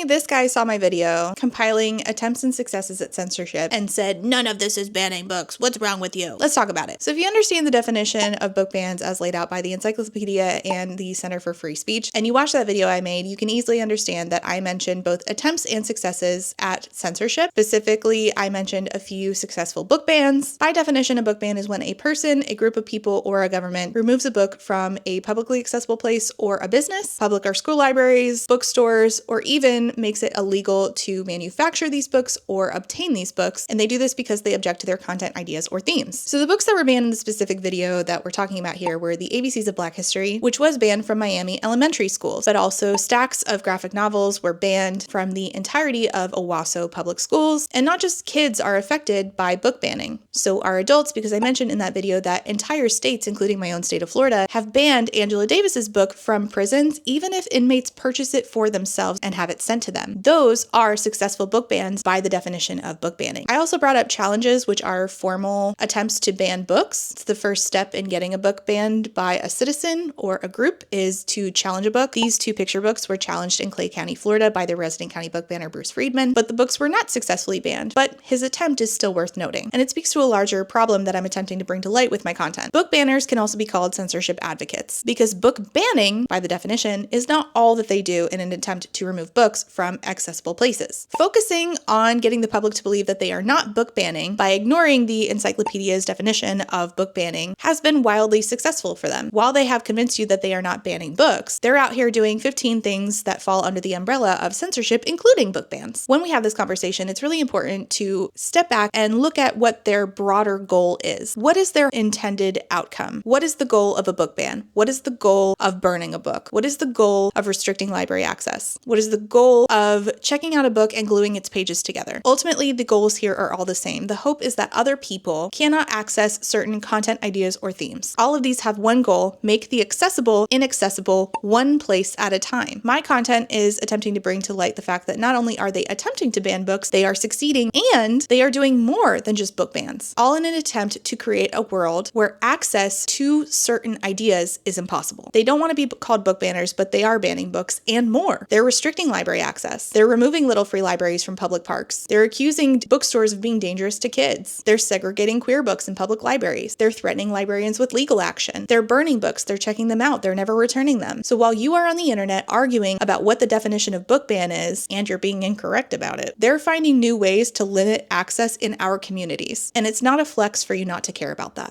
this guy saw my video compiling attempts and successes at censorship and said, none of this is banning books. What's wrong with you? Let's talk about it. So if you understand the definition of book bans as laid out by the Encyclopedia and the Center for Free Speech, and you watch that video I made, you can easily understand that I mentioned both attempts and successes at censorship. Specifically, I mentioned a few successful book bans. By definition, a book ban is when a person, a group of people, or a government removes a book from a publicly accessible place or a business, public or school libraries, bookstores, or even makes it illegal to manufacture these books or obtain these books. And they do this because they object to their content, ideas, or themes. So the books that were banned in the specific video that we're talking about here were the ABCs of Black History, which was banned from Miami elementary schools, but also stacks of graphic novels were banned from the entirety of Owasso public schools. And not just kids are affected by book banning. So are adults, because I mentioned in that video that entire states, including my own state of Florida, have banned Angela Davis's book from prisons, even if inmates purchase it for themselves and have it sent to them. Those are successful book bans by the definition of book banning. I also brought up challenges, which are formal attempts to ban books. It's the first step in getting a book banned by a citizen or a group is to challenge a book. These two picture books were challenged in Clay County, Florida by the resident county book banner Bruce Friedman, but the books were not successfully banned, but his attempt is still worth noting. And it speaks to a larger problem that I'm attempting to bring to light with my content. Book banners can also be called censorship advocates, because book banning, by the definition, is not all that they do in an attempt to remove books from accessible places. Focusing on getting the public to believe that they are not book banning by ignoring the encyclopedia's definition of book banning has been wildly successful for them. While they have convinced you that they are not banning books, they're out here doing 15 things that fall under the umbrella of censorship, including book bans. When we have this conversation, it's really important to step back and look at what their broader goal is. What is their intended outcome? What is the goal of a book ban? What is the goal of burning a book? What is the goal of restricting library access? What is the goal of checking out a book and gluing its pages together? Ultimately, the goals here are all the same. The hope is that other people cannot access certain content, ideas, or themes. All of these have one goal: make the accessible inaccessible, one place at a time. My content is attempting to bring to light the fact that not only are they attempting to ban books, they are succeeding, and they are doing more than just book bans, all in an attempt to create a world where access to certain ideas is impossible. They don't want to be called book banners, but they are banning books and more. They're restricting library access. They're removing little free libraries from public parks. They're accusing bookstores of being dangerous to kids. They're segregating queer books in public libraries. They're threatening librarians with legal action. They're burning books. They're checking them out. They're never returning them. So while you are on the internet arguing about what the definition of book ban is, and you're being incorrect about it, they're finding new ways to limit access in our communities. And it's not a flex for you not to care about that.